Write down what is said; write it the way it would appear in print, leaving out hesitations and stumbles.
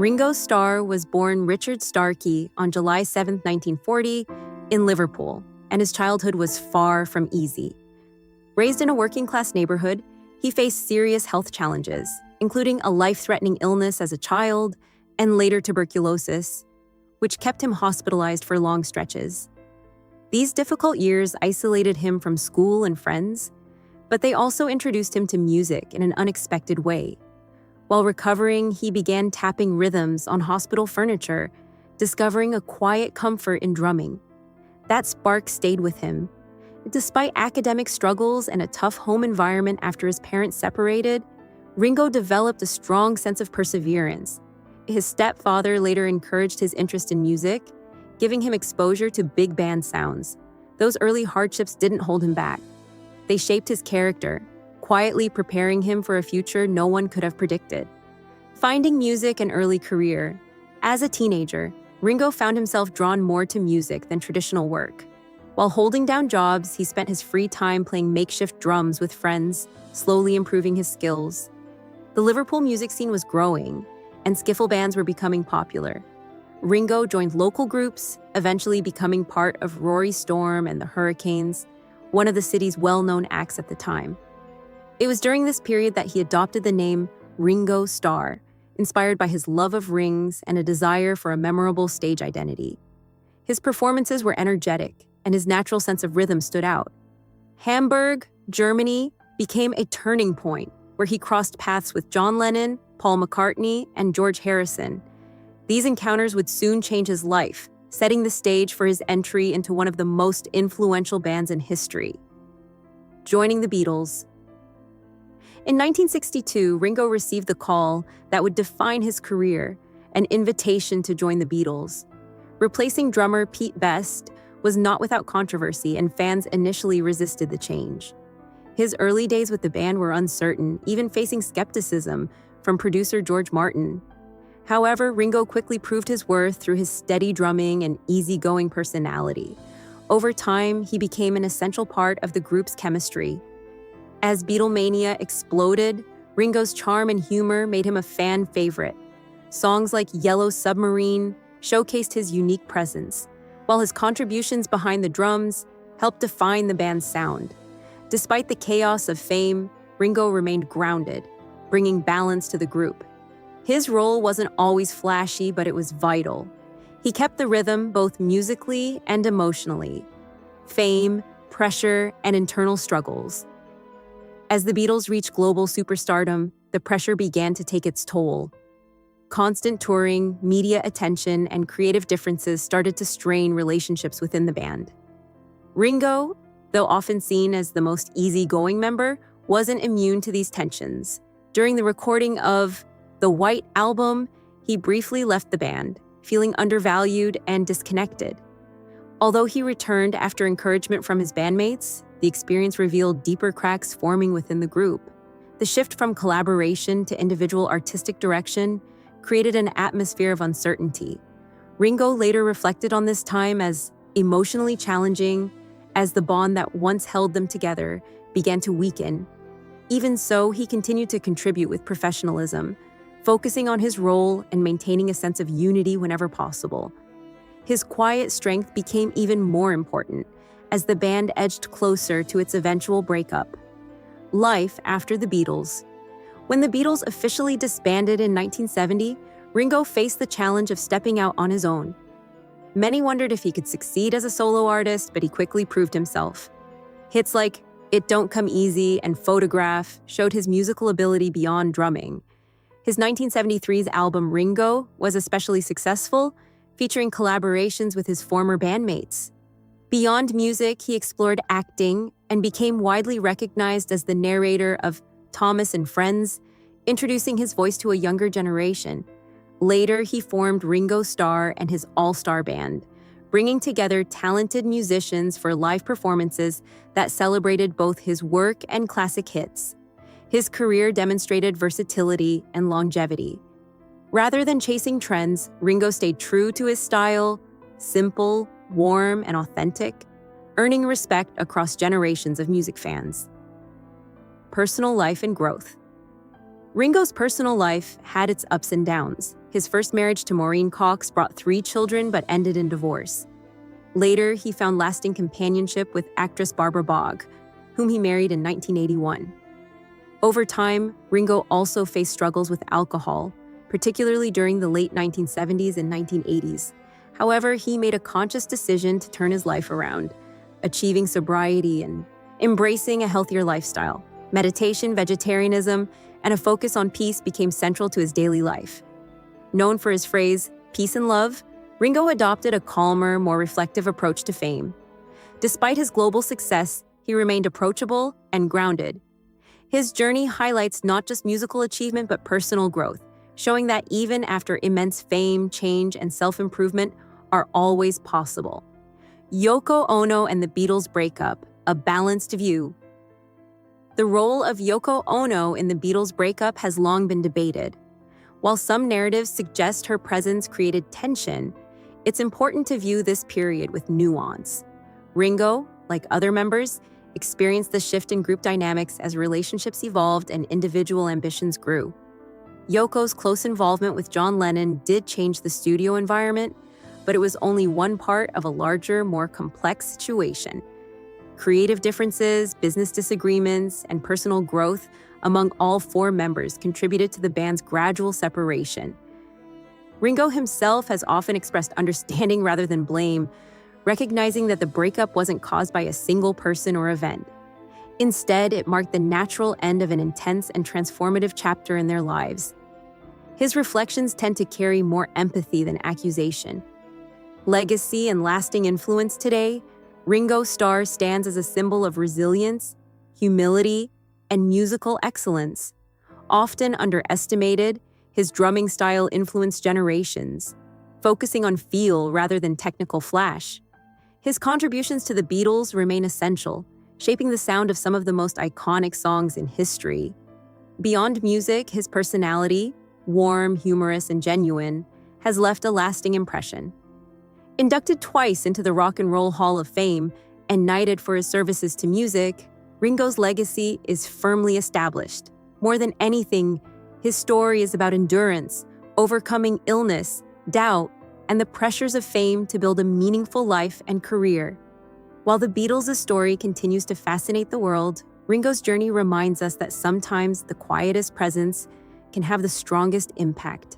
Ringo Starr was born Richard Starkey on July 7, 1940, in Liverpool, and his childhood was far from easy. Raised in a working-class neighborhood, he faced serious health challenges, including a life-threatening illness as a child and later tuberculosis, which kept him hospitalized for long stretches. These difficult years isolated him from school and friends, but they also introduced him to music in an unexpected way. While recovering, he began tapping rhythms on hospital furniture, discovering a quiet comfort in drumming. That spark stayed with him. Despite academic struggles and a tough home environment after his parents separated, Ringo developed a strong sense of perseverance. His stepfather later encouraged his interest in music, giving him exposure to big band sounds. Those early hardships didn't hold him back. They shaped his character, quietly preparing him for a future no one could have predicted. Finding music an early career. As a teenager, Ringo found himself drawn more to music than traditional work. While holding down jobs, he spent his free time playing makeshift drums with friends, slowly improving his skills. The Liverpool music scene was growing, and skiffle bands were becoming popular. Ringo joined local groups, eventually becoming part of Rory Storm and the Hurricanes, one of the city's well-known acts at the time. It was during this period that he adopted the name Ringo Starr, inspired by his love of rings and a desire for a memorable stage identity. His performances were energetic, and his natural sense of rhythm stood out. Hamburg, Germany, became a turning point where he crossed paths with John Lennon, Paul McCartney, and George Harrison. These encounters would soon change his life, setting the stage for his entry into one of the most influential bands in history. Joining the Beatles. In 1962, Ringo received the call that would define his career, an invitation to join the Beatles. Replacing drummer Pete Best was not without controversy, and fans initially resisted the change. His early days with the band were uncertain, even facing skepticism from producer George Martin. However, Ringo quickly proved his worth through his steady drumming and easygoing personality. Over time, he became an essential part of the group's chemistry. As Beatlemania exploded, Ringo's charm and humor made him a fan favorite. Songs like Yellow Submarine showcased his unique presence, while his contributions behind the drums helped define the band's sound. Despite the chaos of fame, Ringo remained grounded, bringing balance to the group. His role wasn't always flashy, but it was vital. He kept the rhythm both musically and emotionally. Fame, pressure, and internal struggles. As the Beatles reached global superstardom, the pressure began to take its toll. Constant touring, media attention, and creative differences started to strain relationships within the band. Ringo, though often seen as the most easygoing member, wasn't immune to these tensions. During the recording of the White Album, he briefly left the band, feeling undervalued and disconnected. Although he returned after encouragement from his bandmates, the experience revealed deeper cracks forming within the group. The shift from collaboration to individual artistic direction created an atmosphere of uncertainty. Ringo later reflected on this time as emotionally challenging, as the bond that once held them together began to weaken. Even so, he continued to contribute with professionalism, focusing on his role and maintaining a sense of unity whenever possible. His quiet strength became even more important as the band edged closer to its eventual breakup. Life after the Beatles. When the Beatles officially disbanded in 1970, Ringo faced the challenge of stepping out on his own. Many wondered if he could succeed as a solo artist, but he quickly proved himself. Hits like It Don't Come Easy and Photograph showed his musical ability beyond drumming. His 1973's album Ringo was especially successful, featuring collaborations with his former bandmates. Beyond music, he explored acting and became widely recognized as the narrator of Thomas and Friends, introducing his voice to a younger generation. Later, he formed Ringo Starr and his all-star band, bringing together talented musicians for live performances that celebrated both his work and classic hits. His career demonstrated versatility and longevity. Rather than chasing trends, Ringo stayed true to his style, simple, warm, and authentic, earning respect across generations of music fans. Personal life and growth. Ringo's personal life had its ups and downs. His first marriage to Maureen Cox brought 3 children but ended in divorce. Later, he found lasting companionship with actress Barbara Bog, whom he married in 1981. Over time, Ringo also faced struggles with alcohol, particularly during the late 1970s and 1980s. However, he made a conscious decision to turn his life around, achieving sobriety and embracing a healthier lifestyle. Meditation, vegetarianism, and a focus on peace became central to his daily life. Known for his phrase, "peace and love," Ringo adopted a calmer, more reflective approach to fame. Despite his global success, he remained approachable and grounded. His journey highlights not just musical achievement but personal growth, showing that even after immense fame, change, and self-improvement are always possible. Yoko Ono and the Beatles' breakup, a balanced view. The role of Yoko Ono in the Beatles' breakup has long been debated. While some narratives suggest her presence created tension, it's important to view this period with nuance. Ringo, like other members, experienced the shift in group dynamics as relationships evolved and individual ambitions grew. Yoko's close involvement with John Lennon did change the studio environment, but it was only one part of a larger, more complex situation. Creative differences, business disagreements, and personal growth among all 4 members contributed to the band's gradual separation. Ringo himself has often expressed understanding rather than blame, recognizing that the breakup wasn't caused by a single person or event. Instead, it marked the natural end of an intense and transformative chapter in their lives. His reflections tend to carry more empathy than accusation. Legacy and lasting influence today, Ringo Starr stands as a symbol of resilience, humility, and musical excellence. Often underestimated, his drumming style influenced generations, focusing on feel rather than technical flash. His contributions to the Beatles remain essential, shaping the sound of some of the most iconic songs in history. Beyond music, his personality, warm, humorous, and genuine, has left a lasting impression. Inducted twice into the Rock and Roll Hall of Fame and knighted for his services to music, Ringo's legacy is firmly established. More than anything, his story is about endurance, overcoming illness, doubt, and the pressures of fame to build a meaningful life and career. While the Beatles' story continues to fascinate the world, Ringo's journey reminds us that sometimes the quietest presence can have the strongest impact.